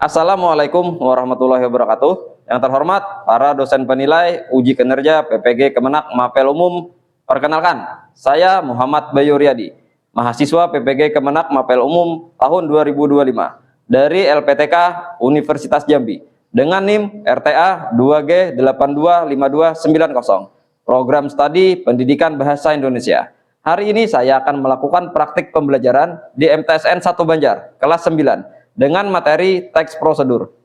Assalamualaikum warahmatullahi wabarakatuh. Yang terhormat para dosen penilai uji kinerja PPG Kemenak Mapel Umum. Perkenalkan, saya Muhammad Bayu Riyadi, mahasiswa PPG Kemenak Mapel Umum tahun 2025 dari LPTK Universitas Jambi dengan NIM RTA 2G825290, program studi Pendidikan Bahasa Indonesia. Hari ini saya akan melakukan praktik pembelajaran di MTSN 1 Banjar, kelas 9, dengan materi teks prosedur.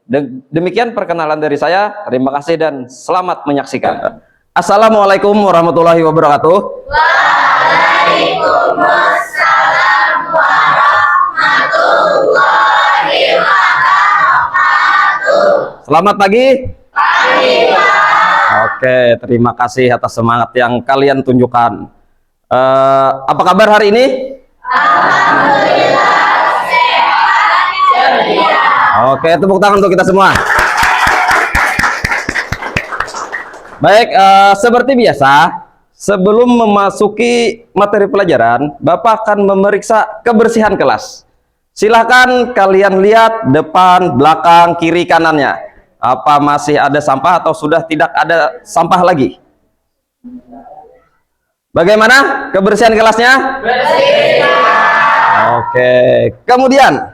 Demikian perkenalan dari saya. Terima kasih dan selamat menyaksikan. Assalamualaikum warahmatullahi wabarakatuh. Waalaikumsalam warahmatullahi wabarakatuh. Selamat pagi. Pagi, Pak. Oke, terima kasih atas semangat yang kalian tunjukkan. Apa kabar hari ini? Alhamdulillah sehat ceria. Oke, tepuk tangan untuk kita semua. Baik, seperti biasa, sebelum memasuki materi pelajaran, Bapak akan memeriksa kebersihan kelas. Silahkan kalian lihat depan, belakang, kiri, kanannya. Apa masih ada sampah atau sudah tidak ada sampah lagi? Bagaimana kebersihan kelasnya? Bersih. Oke, kemudian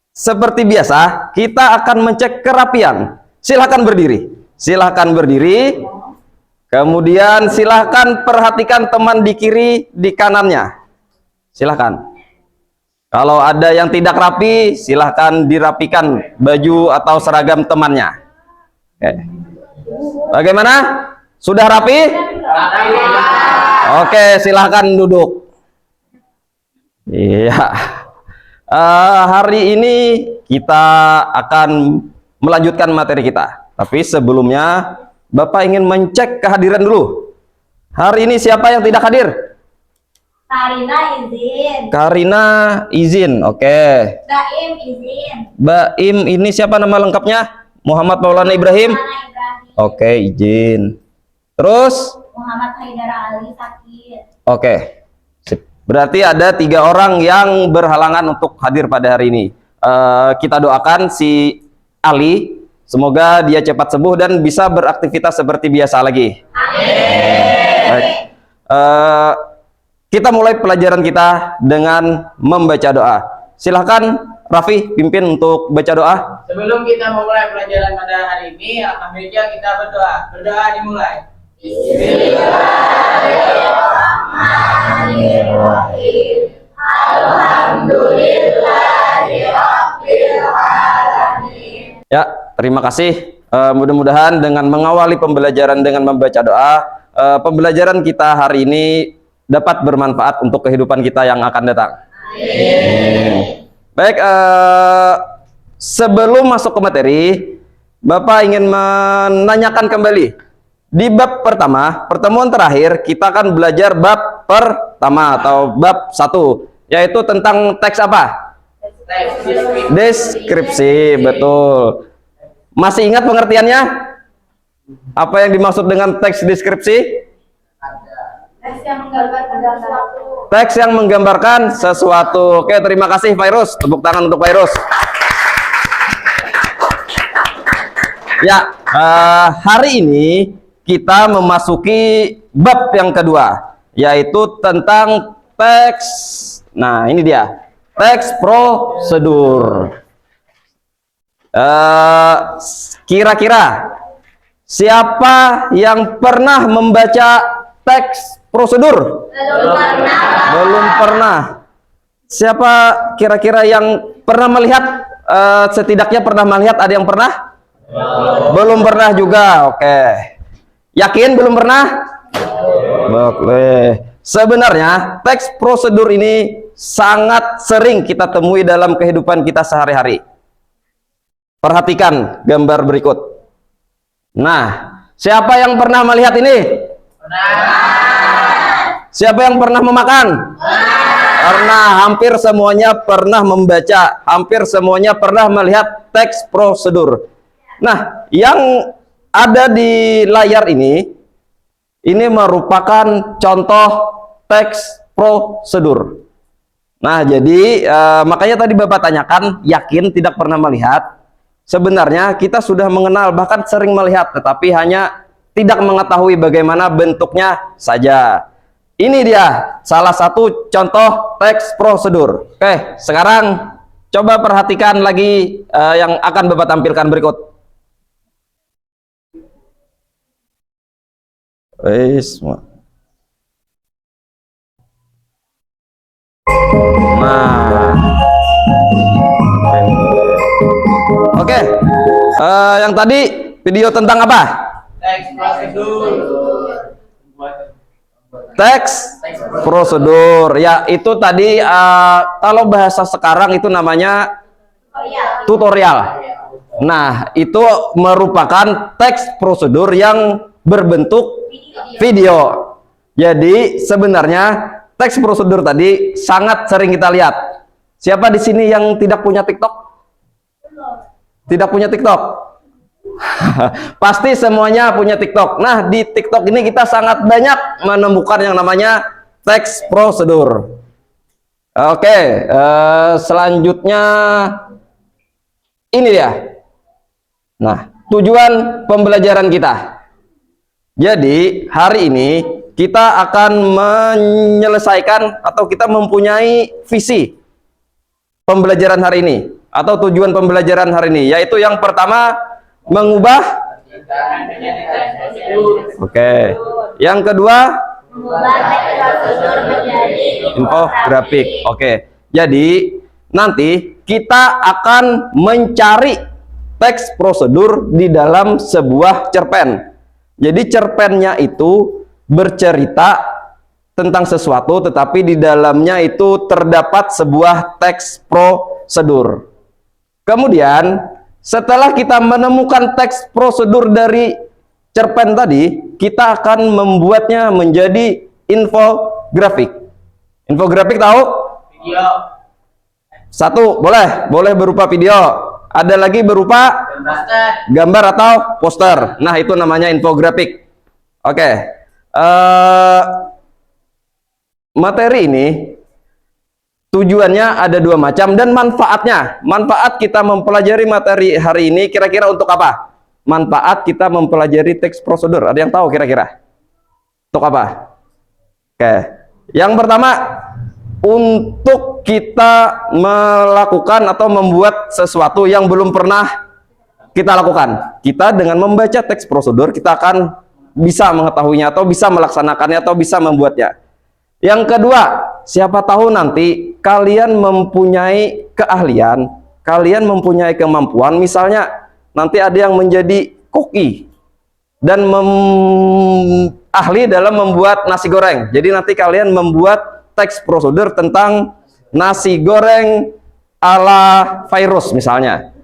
seperti biasa kita akan mengecek kerapian. Silahkan berdiri. Silahkan berdiri. Kemudian silahkan perhatikan teman di kiri, di kanannya. Silahkan. Kalau ada yang tidak rapi, silahkan dirapikan baju atau seragam temannya. Oke. Bagaimana? Sudah rapi? Oke, silahkan duduk. Iya. Hari ini kita akan melanjutkan materi kita. Tapi sebelumnya, Bapak ingin mengecek kehadiran dulu. Hari ini siapa yang tidak hadir? Karina izin. Karina izin. Oke. Baim izin. Baim ini siapa nama lengkapnya? Muhammad Maulana Ibrahim. Mana Ibrahim. Oke, izin. Terus? Muhammad Haidar Ali sakit. Oke. Sip. Berarti ada 3 orang yang berhalangan untuk hadir pada hari ini. Kita doakan si Ali, semoga dia cepat sembuh dan bisa beraktivitas seperti biasa lagi. Amin. Baik. Kita mulai pelajaran kita dengan membaca doa. Silahkan Raffi pimpin untuk baca doa. Sebelum kita memulai pelajaran pada hari ini, alangkah baiknya kita berdoa. Berdoa dimulai. Bismillahirrahmanirrahim. Alhamdulillahirabbil alamin. Ya, terima kasih. Mudah-mudahan dengan mengawali pembelajaran dengan membaca doa, pembelajaran kita hari ini dapat bermanfaat untuk kehidupan kita yang akan datang. Amin. Baik, sebelum masuk ke materi, Bapak ingin menanyakan kembali. Di bab pertama, pertemuan terakhir, kita akan belajar bab pertama atau bab 1, yaitu tentang teks apa? Deskripsi, betul. Masih ingat pengertiannya? Apa yang dimaksud dengan teks deskripsi? Teks yang menggambarkan sesuatu. Teks yang menggambarkan sesuatu. Oke, terima kasih Virus. Tepuk tangan untuk Virus. Ya, hari ini kita memasuki bab yang kedua, yaitu tentang teks. Nah, ini dia. Teks prosedur. Kira-kira siapa yang pernah membaca teks prosedur? Belum pernah. Belum pernah. Siapa kira-kira yang pernah melihat? Setidaknya pernah melihat. Ada yang pernah? Belum pernah juga. Oke. Yakin belum pernah? Boleh. Sebenarnya teks prosedur ini sangat sering kita temui dalam kehidupan kita sehari-hari. Perhatikan gambar berikut. Nah, siapa yang pernah melihat ini? Siapa yang pernah memakan? Pernah. Hampir semuanya pernah membaca. Hampir semuanya pernah melihat teks prosedur. Nah, yang ada di layar ini merupakan contoh teks prosedur. Nah, jadi makanya tadi Bapak tanyakan, yakin tidak pernah melihat? sebenarnya kita sudah mengenal, bahkan sering melihat, tetapi hanya tidak mengetahui bagaimana bentuknya saja. Ini dia salah satu contoh teks prosedur. Oke, sekarang coba perhatikan lagi yang akan Bapak tampilkan berikut. Nah, oke, yang tadi video tentang apa? Teks prosedur. Teks prosedur. Ya, itu tadi kalau bahasa sekarang itu namanya tutorial. Nah, itu merupakan teks prosedur yang berbentuk video. Jadi sebenarnya teks prosedur tadi sangat sering kita lihat. Siapa di sini yang tidak punya TikTok? Tidak punya TikTok? Pasti semuanya punya TikTok. Nah, di TikTok ini kita sangat banyak menemukan yang namanya teks prosedur. Oke, selanjutnya ini dia. Nah, tujuan pembelajaran kita. Jadi, hari ini kita akan menyelesaikan atau kita mempunyai visi pembelajaran hari ini atau tujuan pembelajaran hari ini, yaitu yang pertama mengubah. Oke. Yang kedua Mengubah teks prosedur menjadi infografik. Oke. Jadi nanti kita akan mencari teks prosedur di dalam sebuah cerpen. Jadi cerpennya itu bercerita tentang sesuatu, tetapi di dalamnya itu terdapat sebuah teks prosedur. Kemudian setelah kita menemukan teks prosedur dari cerpen tadi, kita akan membuatnya menjadi infografik. Infografik tahu? Video. Satu, boleh berupa video. Ada lagi berupa Poster. gambar atau poster. Nah, itu namanya infografik. Oke. Materi ini tujuannya ada dua macam dan manfaatnya. Manfaat kita mempelajari materi hari ini kira-kira untuk apa? Manfaat kita mempelajari teks prosedur. Ada yang tahu kira-kira? Untuk apa? Oke. Yang pertama, untuk kita melakukan atau membuat sesuatu yang belum pernah kita lakukan. Kita dengan membaca teks prosedur, kita akan bisa mengetahuinya atau bisa melaksanakannya atau bisa membuatnya. Yang kedua, siapa tahu nanti kalian mempunyai keahlian, kalian mempunyai kemampuan, misalnya nanti ada yang menjadi koki dan ahli dalam membuat nasi goreng. Jadi nanti kalian membuat teks prosedur tentang nasi goreng ala virus misalnya.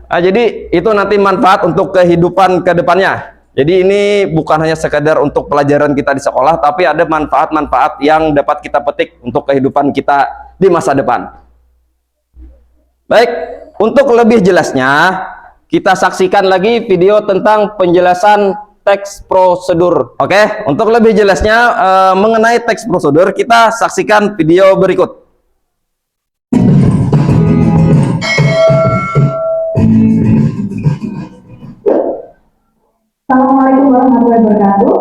Nah, jadi itu nanti manfaat untuk kehidupan ke depannya. Jadi ini bukan hanya sekedar untuk pelajaran kita di sekolah, tapi ada manfaat-manfaat yang dapat kita petik untuk kehidupan kita di masa depan. Baik, untuk lebih jelasnya kita saksikan lagi video tentang penjelasan teks prosedur. Oke, untuk lebih jelasnya mengenai teks prosedur, kita saksikan video berikut. Assalamualaikum warahmatullahi wabarakatuh.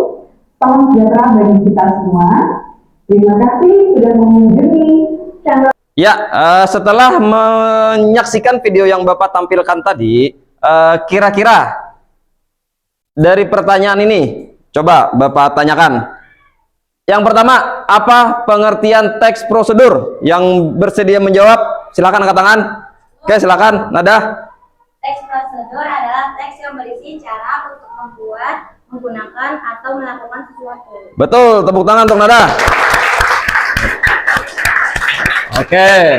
Salam sejahtera bagi kita semua. Terima kasih sudah mengunjungi channel. Ya, setelah menyaksikan video yang Bapak tampilkan tadi, kira-kira dari pertanyaan ini, coba Bapak tanyakan. Yang pertama, apa pengertian teks prosedur? Yang bersedia menjawab, silakan angkat tangan. Oke, silakan, Nada. Teks prosedur adalah teks yang berisi cara untuk membuat, menggunakan, atau melakukan sesuatu. Betul, tepuk tangan untuk Nada. Oke.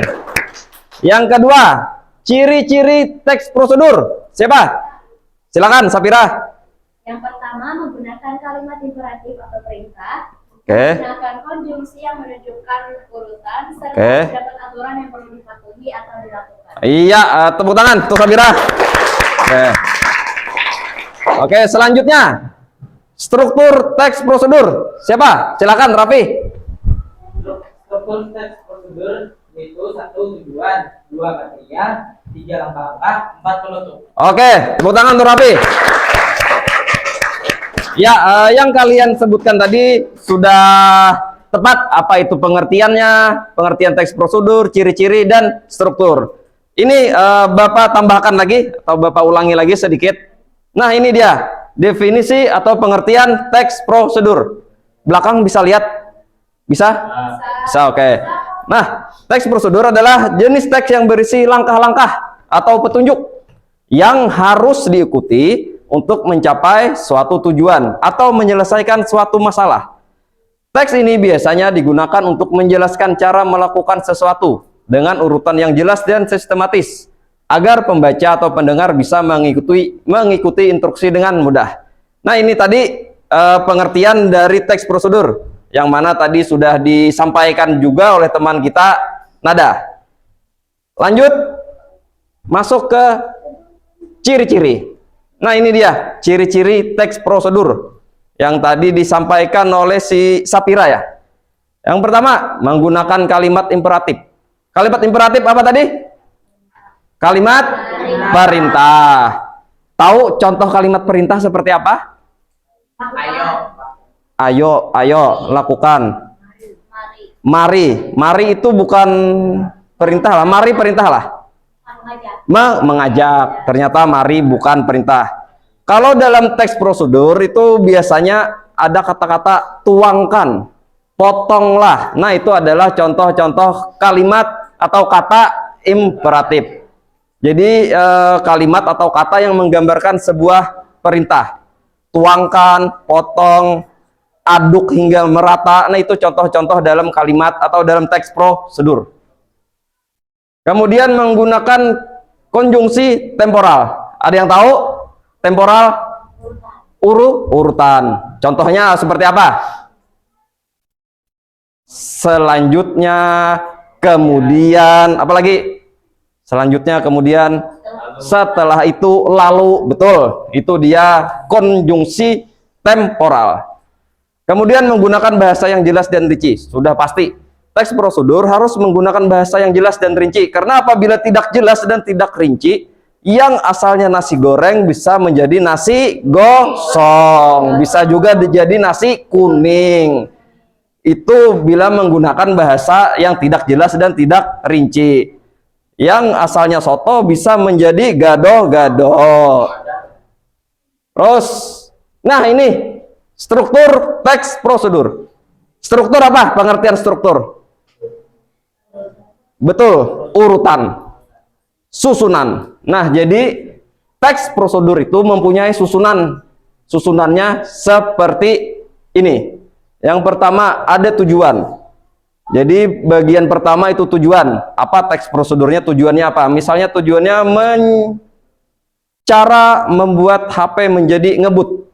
Yang kedua, ciri-ciri teks prosedur. Siapa? Silakan, Safira. Yang pertama, menggunakan kalimat imperatif atau perintah. Oke. Menggunakan konjungsi yang menunjukkan urutan, serta Oke. terdapat aturan yang perlu dipatuhi atau dilakukan. Iya, tepuk tangan untuk Safira. Oke. Oke, selanjutnya struktur teks prosedur. Siapa? Silakan, Raffi. Struktur teks prosedur itu 1 tujuan, 2 material, 3 langkah-langkah, 4 penutup. Oke, tepuk tangan untuk Raffi. Ya, yang kalian sebutkan tadi sudah tepat. Apa itu pengertiannya, pengertian teks prosedur, ciri-ciri, dan struktur. Ini Bapak tambahkan lagi, atau Bapak ulangi lagi sedikit. Nah, ini dia, definisi atau pengertian teks prosedur. Belakang bisa lihat? Bisa? Bisa, oke. Nah, teks prosedur adalah jenis teks yang berisi langkah-langkah atau petunjuk yang harus diikuti untuk mencapai suatu tujuan atau menyelesaikan suatu masalah. Teks ini biasanya digunakan untuk menjelaskan cara melakukan sesuatu dengan urutan yang jelas dan sistematis, agar pembaca atau pendengar bisa mengikuti instruksi dengan mudah. Nah, ini tadi pengertian dari teks prosedur, yang mana tadi sudah disampaikan juga oleh teman kita, Nada. Lanjut, masuk ke ciri-ciri. Nah, ini dia ciri-ciri teks prosedur yang tadi disampaikan oleh si Sapira ya. Yang pertama, menggunakan kalimat imperatif. Kalimat imperatif apa tadi? Kalimat perintah. Tahu contoh kalimat perintah seperti apa? Ayo. Ayo, ayo, lakukan. Mari. Mari itu bukan perintah lah. Mari perintah lah. Mengajak. Ternyata mari bukan perintah. Kalau dalam teks prosedur itu biasanya ada kata-kata tuangkan, potonglah. Nah, itu adalah contoh-contoh kalimat atau kata imperatif. Jadi kalimat atau kata yang menggambarkan sebuah perintah. Tuangkan, potong, aduk hingga merata. Nah, itu contoh-contoh dalam kalimat atau dalam teks prosedur. Kemudian menggunakan konjungsi temporal. Ada yang tahu? Temporal urutan. Contohnya seperti apa? Selanjutnya, kemudian, apalagi? Selanjutnya, kemudian, setelah itu, lalu. Betul, itu dia konjungsi temporal. Kemudian menggunakan bahasa yang jelas dan rinci. Sudah pasti teks prosedur harus menggunakan bahasa yang jelas dan rinci. Karena apabila tidak jelas dan tidak rinci, yang asalnya nasi goreng bisa menjadi nasi gosong, bisa juga menjadi nasi kuning. Itu bila menggunakan bahasa yang tidak jelas dan tidak rinci. Yang asalnya soto bisa menjadi gado-gado. Terus, nah ini struktur teks prosedur. Struktur apa? Pengertian struktur. Betul, urutan, susunan. Nah, jadi teks prosedur itu mempunyai susunan. Susunannya seperti ini. Yang pertama ada tujuan. Jadi bagian pertama itu tujuan. Apa teks prosedurnya? Tujuannya apa? Misalnya tujuannya cara membuat HP menjadi ngebut.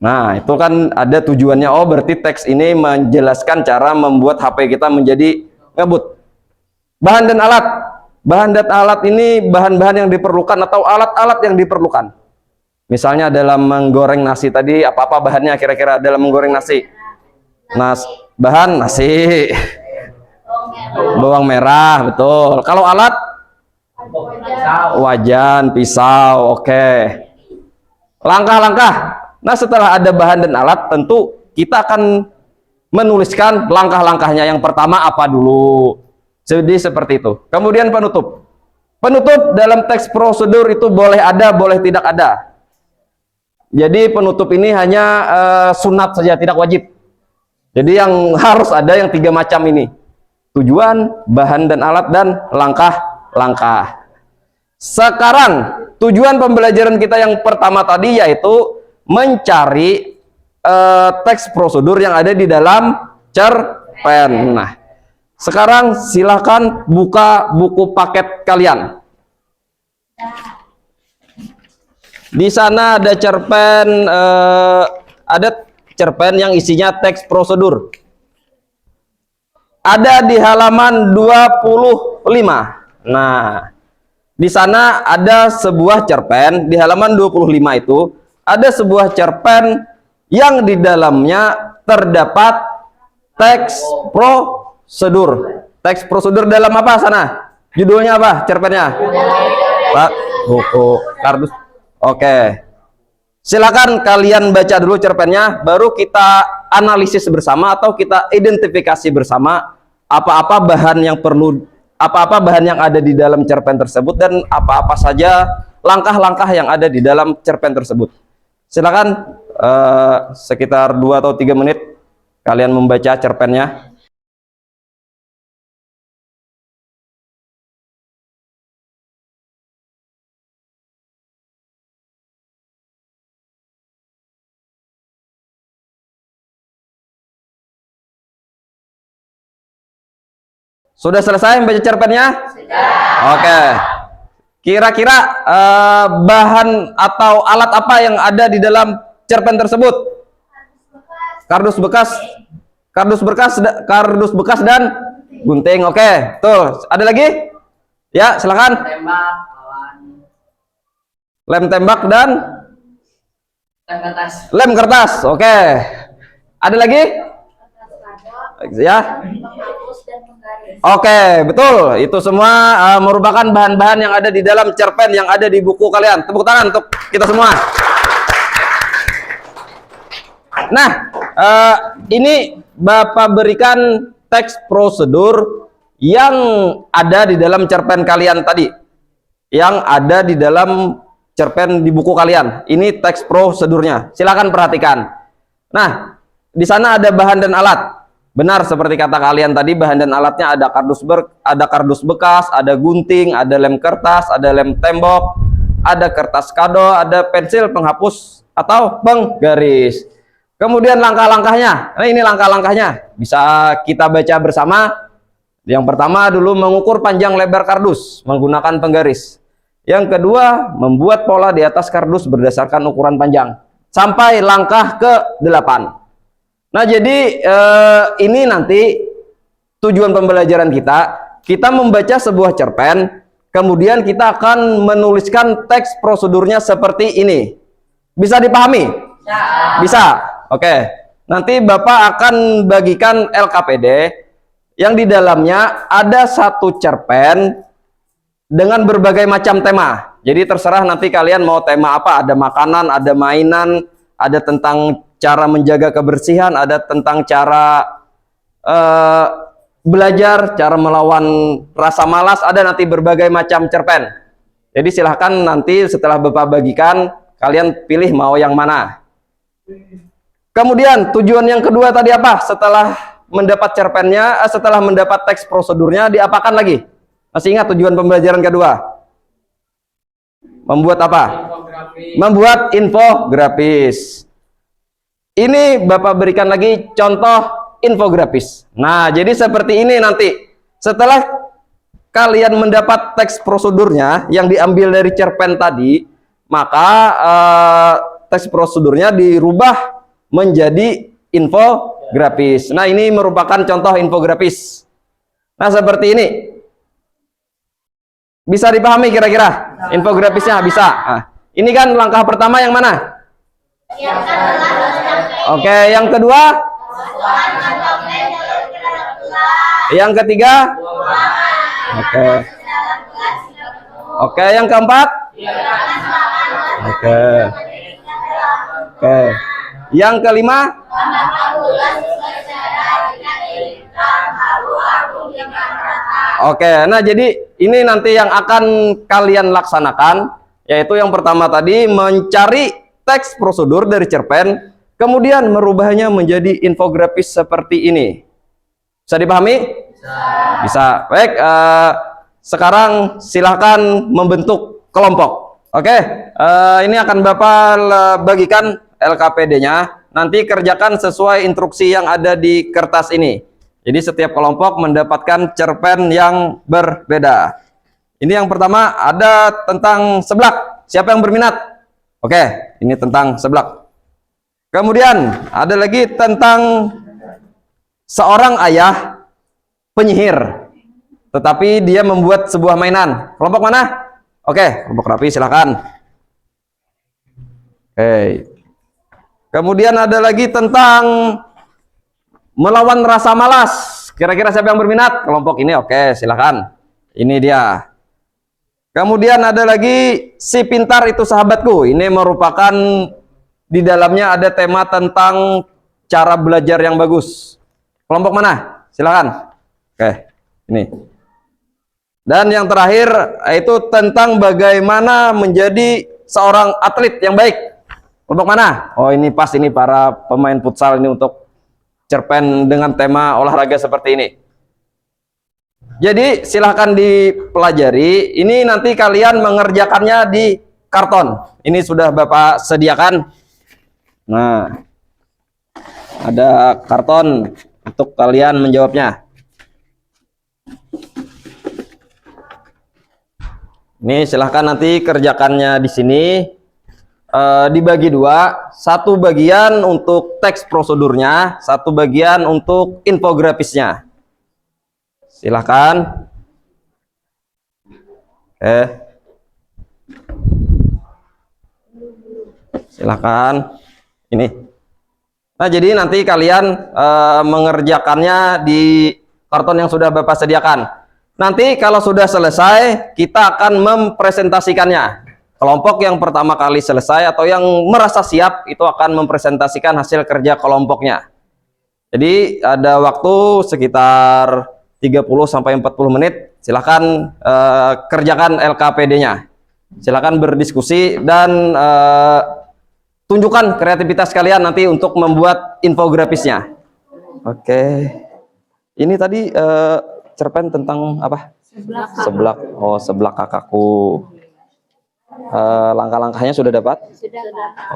Nah, itu kan ada tujuannya. Oh, berarti teks ini menjelaskan cara membuat HP kita menjadi ngebut. Bahan dan alat. Bahan dan alat ini bahan-bahan yang diperlukan atau alat-alat yang diperlukan. Misalnya dalam menggoreng nasi tadi, apa-apa bahannya kira-kira dalam menggoreng nasi? Bahan nasi. Bawang merah, betul. Kalau alat? Wajan, pisau, oke. Langkah-langkah. Nah, setelah ada bahan dan alat, tentu kita akan menuliskan langkah-langkahnya. Yang pertama apa dulu? Jadi seperti itu. Kemudian penutup. Penutup dalam teks prosedur itu boleh ada, boleh tidak ada. Jadi penutup ini hanya sunat saja, tidak wajib. Jadi yang harus ada yang 3 macam ini. Tujuan, bahan dan alat, dan langkah-langkah. Sekarang, tujuan pembelajaran kita yang pertama tadi yaitu mencari teks prosedur yang ada di dalam cerpen. Nah, sekarang silahkan buka buku paket kalian. Di sana ada cerpen, yang isinya teks prosedur. Ada di halaman 25. Nah, di sana ada sebuah cerpen, di halaman 25 itu ada sebuah cerpen yang di dalamnya terdapat teks prosedur. Teks prosedur dalam apa sana? Judulnya apa cerpennya? buku kardus. Oke. Silakan kalian baca dulu cerpennya, baru kita analisis bersama atau kita identifikasi bersama apa-apa bahan yang perlu, apa-apa bahan yang ada di dalam cerpen tersebut dan apa-apa saja langkah-langkah yang ada di dalam cerpen tersebut. Silakan sekitar 2 atau 3 menit kalian membaca cerpennya. Sudah selesai membaca cerpennya? Sudah. Oke. Kira-kira bahan atau alat apa yang ada di dalam cerpen tersebut? Kardus bekas, kardus bekas dan gunting. Oke, tuh. Ada lagi? Ya, silakan. Tembak, Lem tembak dan lem kertas. lem kertas. Oke. Ada lagi? Ya. Oke, betul. Itu semua merupakan bahan-bahan yang ada di dalam cerpen yang ada di buku kalian. Tepuk tangan untuk kita semua. Nah, ini Bapak berikan teks prosedur yang ada di dalam cerpen kalian tadi. Yang ada di dalam cerpen di buku kalian. Ini teks prosedurnya. Silakan perhatikan. Nah, di sana ada bahan dan alat. Benar seperti kata kalian tadi, bahan dan alatnya ada kardus bekas, ada gunting, ada lem kertas, ada lem tembok, ada kertas kado, ada pensil penghapus atau penggaris. Kemudian langkah-langkahnya. Nah, ini langkah-langkahnya. Bisa kita baca bersama. Yang pertama dulu mengukur panjang lebar kardus menggunakan penggaris. Yang kedua, membuat pola di atas kardus berdasarkan ukuran panjang. Sampai langkah ke-8. Nah, jadi ini nanti tujuan pembelajaran kita membaca sebuah cerpen, kemudian kita akan menuliskan teks prosedurnya seperti ini. Bisa dipahami? Bisa. Oke. Nanti Bapak akan bagikan LKPD yang di dalamnya ada satu cerpen dengan berbagai macam tema. Jadi terserah nanti kalian mau tema apa, ada makanan, ada mainan, ada tentang cara menjaga kebersihan, ada tentang cara belajar, cara melawan rasa malas, ada nanti berbagai macam cerpen. Jadi silahkan nanti setelah Bapak bagikan, kalian pilih mau yang mana. Kemudian tujuan yang kedua tadi apa? Setelah mendapat cerpennya, setelah mendapat teks prosedurnya, diapakan lagi? Masih ingat tujuan pembelajaran kedua? Membuat apa? Membuat infografis. Ini Bapak berikan lagi contoh infografis. Nah, jadi seperti ini nanti. Setelah kalian mendapat teks prosedurnya yang diambil dari cerpen tadi, maka teks prosedurnya dirubah menjadi infografis. Nah, ini merupakan contoh infografis. Nah, seperti ini. Bisa dipahami kira-kira? Infografisnya bisa. Nah, ini kan langkah pertama yang mana? Oke, yang kedua? Yang ketiga? Oke. Oke, yang keempat? Oke. Oke. Yang kelima? Oke, nah jadi ini nanti yang akan kalian laksanakan, yaitu yang pertama tadi mencari teks prosedur dari cerpen, kemudian merubahnya menjadi infografis seperti ini. Bisa dipahami? Bisa. Bisa. Baik, sekarang silahkan membentuk kelompok. Oke, ini akan Bapak bagikan LKPD-nya. Nanti kerjakan sesuai instruksi yang ada di kertas ini. Jadi setiap kelompok mendapatkan cerpen yang berbeda. Ini yang pertama ada tentang seblak. Siapa yang berminat? Oke, ini tentang seblak. Kemudian ada lagi tentang seorang ayah penyihir, tetapi dia membuat sebuah mainan. Kelompok mana? Oke, kelompok rapi, silakan. Oke. Kemudian ada lagi tentang melawan rasa malas. Kira-kira siapa yang berminat? Kelompok ini, oke, silakan. Ini dia. Kemudian ada lagi si pintar itu sahabatku. Ini merupakan di dalamnya ada tema tentang cara belajar yang bagus. Kelompok mana? Silakan. Oke, ini. Dan yang terakhir itu tentang bagaimana menjadi seorang atlet yang baik. Kelompok mana? Oh, ini pas ini para pemain futsal ini untuk cerpen dengan tema olahraga seperti ini. Jadi silahkan dipelajari. Ini nanti kalian mengerjakannya di karton. Ini sudah Bapak sediakan. Nah, ada karton untuk kalian menjawabnya. Ini silahkan nanti kerjakannya di sini. Dibagi dua. Satu bagian untuk teks prosedurnya, satu bagian untuk infografisnya. Silahkan. Silahkan. Ini. Nah, jadi nanti kalian mengerjakannya di karton yang sudah Bapak sediakan. Nanti kalau sudah selesai, kita akan mempresentasikannya. Kelompok yang pertama kali selesai atau yang merasa siap itu akan mempresentasikan hasil kerja kelompoknya. Jadi ada waktu sekitar 30 sampai 40 menit. Silahkan kerjakan LKPD-nya. Silahkan berdiskusi dan tunjukkan kreativitas kalian nanti untuk membuat infografisnya. Oke. Ini tadi cerpen tentang apa? Seblak. Oh, seblak kakakku. Langkah-langkahnya sudah dapat? Sudah.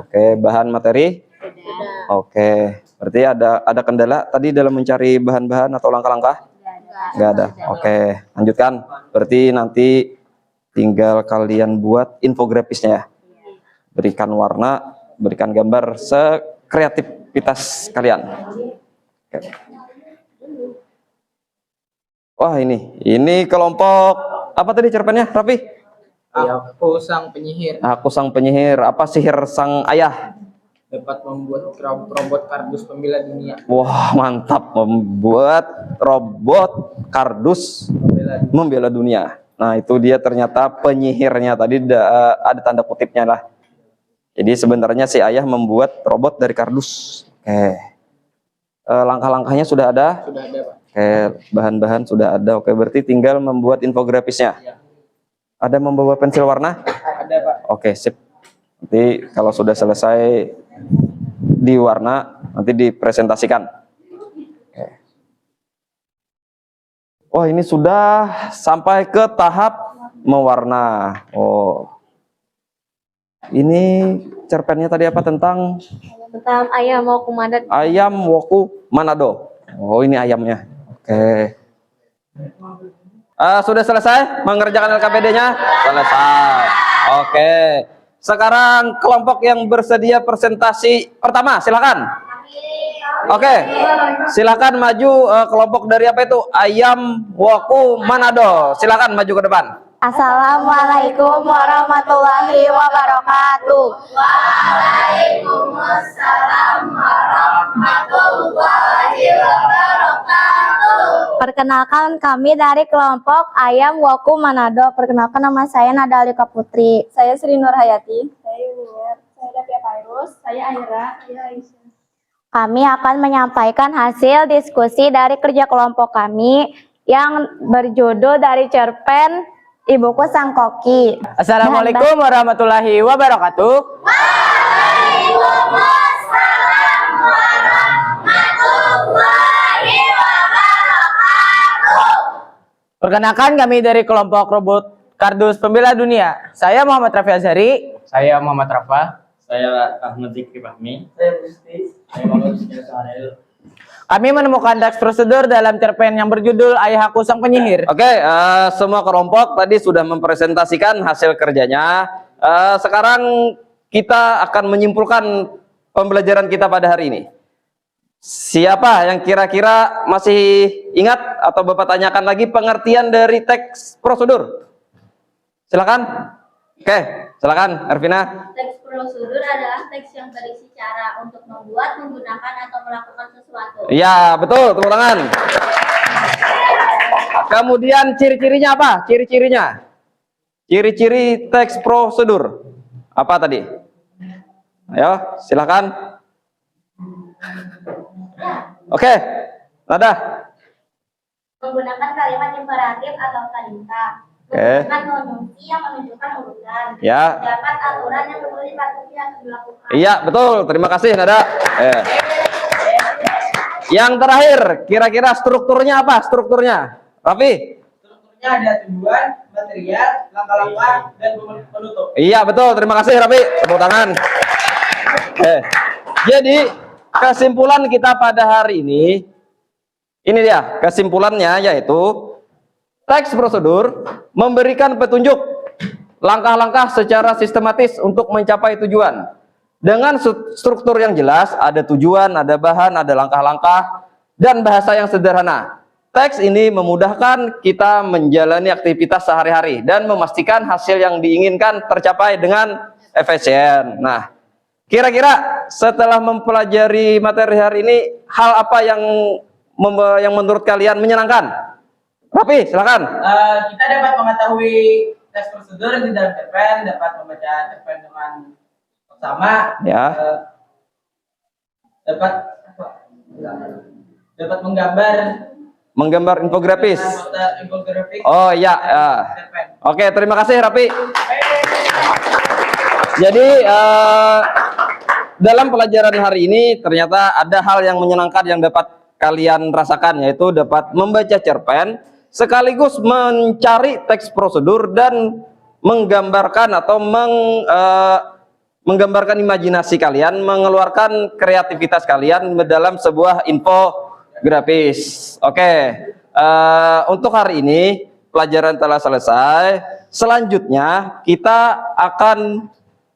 Oke, bahan materi? Sudah. Oke. Berarti ada kendala tadi dalam mencari bahan-bahan atau langkah-langkah? Nggak ada. Oke, lanjutkan. Berarti nanti tinggal kalian buat infografisnya ya. Berikan warna, berikan gambar sekreativitas kalian. Oke. Wah, ini kelompok apa tadi cerpennya, Raffi? Aku sang penyihir Aku sang penyihir. Apa sihir sang ayah? dapat membuat robot kardus pembela dunia. Wah, mantap, membuat robot kardus membela dunia. Nah, itu dia ternyata penyihirnya tadi ada tanda kutipnya lah. Jadi sebenarnya si ayah membuat robot dari kardus. Oke. Langkah-langkahnya sudah ada? Sudah ada, Pak. Oke, bahan-bahan sudah ada. Oke, berarti tinggal membuat infografisnya. Ya. Ada membawa pensil warna? Ada, Pak. Oke, sip. Nanti kalau sudah selesai diwarna, nanti dipresentasikan. Oke. Oh, ini sudah sampai ke tahap mewarna. Oh, ini cerpennya tadi apa tentang Ayam mau kumandat. ayam woku Manado. Oh, ini ayamnya. Oke. Sudah selesai mengerjakan LKPD-nya? Selesai. Oke. Sekarang kelompok yang bersedia presentasi pertama, silakan. Oke. Silakan maju kelompok dari apa itu? Ayam woku Manado. Silakan maju ke depan. Assalamualaikum warahmatullahi wabarakatuh. Perkenalkan, kami dari kelompok Ayam Woku Manado. Perkenalkan, nama saya Nada Alika Putri. Saya Sri Nur Hayati. Saya Yunier. Saya Davia Kairus. Saya Aira. Saya Aisyah. Kami akan menyampaikan hasil diskusi dari kerja kelompok kami yang berjudul dari cerpen Ibuku Sang Koki. Assalamualaikum warahmatullahi wabarakatuh. Perkenalkan, kami dari kelompok robot kardus pembela dunia. Saya Muhammad Rafi Azhari. Saya Muhammad Rafa. Saya Ahmad Zikri Fahmi. Saya Busti. Saya Muhammad Ismail. Kami menemukan teks prosedur dalam cerpen yang berjudul Ayah Aku Sang Penyihir. Oke, semua kelompok tadi sudah mempresentasikan hasil kerjanya. Sekarang kita akan menyimpulkan pembelajaran kita pada hari ini. Siapa yang kira-kira masih ingat atau Bapak tanyakan lagi pengertian dari teks prosedur? Silakan. Oke, silakan Ervina. Teks prosedur adalah teks yang berisi cara untuk membuat, menggunakan, atau melakukan sesuatu. Ya, betul, tepuk tangan. Kemudian ciri-cirinya apa? Ciri-cirinya. Ciri-ciri teks prosedur. Apa tadi? Ayo, silakan. Oke, Nada. Menggunakan kalimat imperatif atau perintah. Oke. Menggunakan konjungsi yang menunjukkan urutan. Ya. Dapat aturan yang perlu dipatuhi atau dilakukan. Iya, betul. Terima kasih, Nada. Yang terakhir, kira-kira strukturnya apa? Strukturnya, Raffi? Strukturnya ada tujuan, material, langkah-langkah, dan penutup. Iya, betul. Terima kasih, Raffi. Tepuk tangan. Jadi, kesimpulan kita pada hari ini dia kesimpulannya, yaitu teks prosedur memberikan petunjuk langkah-langkah secara sistematis untuk mencapai tujuan. Dengan struktur yang jelas, ada tujuan, ada bahan, ada langkah-langkah, dan bahasa yang sederhana. Teks ini memudahkan kita menjalani aktivitas sehari-hari dan memastikan hasil yang diinginkan tercapai dengan efisien. Nah, kira-kira setelah mempelajari materi hari ini, hal apa yang menurut kalian menyenangkan? Raffi, silakan. Kita dapat mengetahui teks prosedur di dalam cerpen, dapat membaca cerpen dengan sama, Ya. dapat menggambar Infografis. infografis. Oh iya. Cerpen. Oke, terima kasih Raffi. Jadi dalam pelajaran hari ini ternyata ada hal yang menyenangkan yang dapat kalian rasakan, yaitu dapat membaca cerpen sekaligus mencari teks prosedur dan menggambarkan atau menggambarkan imajinasi kalian, mengeluarkan kreativitas kalian dalam sebuah infografis. Oke, untuk hari ini pelajaran telah selesai. Selanjutnya kita akan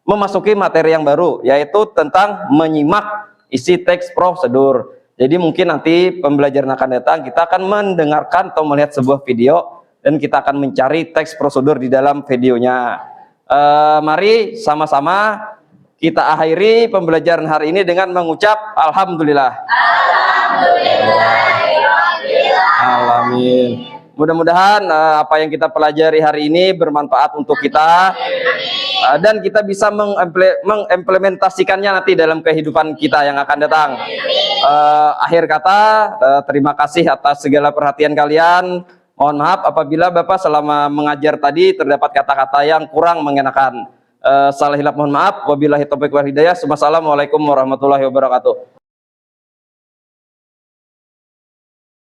memasuki materi yang baru, yaitu tentang menyimak isi teks prosedur. Jadi mungkin nanti pembelajaran akan datang, kita akan mendengarkan atau melihat sebuah video dan kita akan mencari teks prosedur di dalam videonya. Mari sama-sama kita akhiri pembelajaran hari ini dengan mengucap Alhamdulillah. Alamin. Mudah-mudahan apa yang kita pelajari hari ini bermanfaat untuk kita dan kita bisa mengimplementasikannya nanti dalam kehidupan kita yang akan datang. Akhir kata, terima kasih atas segala perhatian kalian. Mohon maaf apabila Bapak selama mengajar tadi terdapat kata-kata yang kurang mengenakan. Salah hilap mohon maaf. Wabillahi taufiq wal hidayah. Wassalamualaikum warahmatullahi wabarakatuh.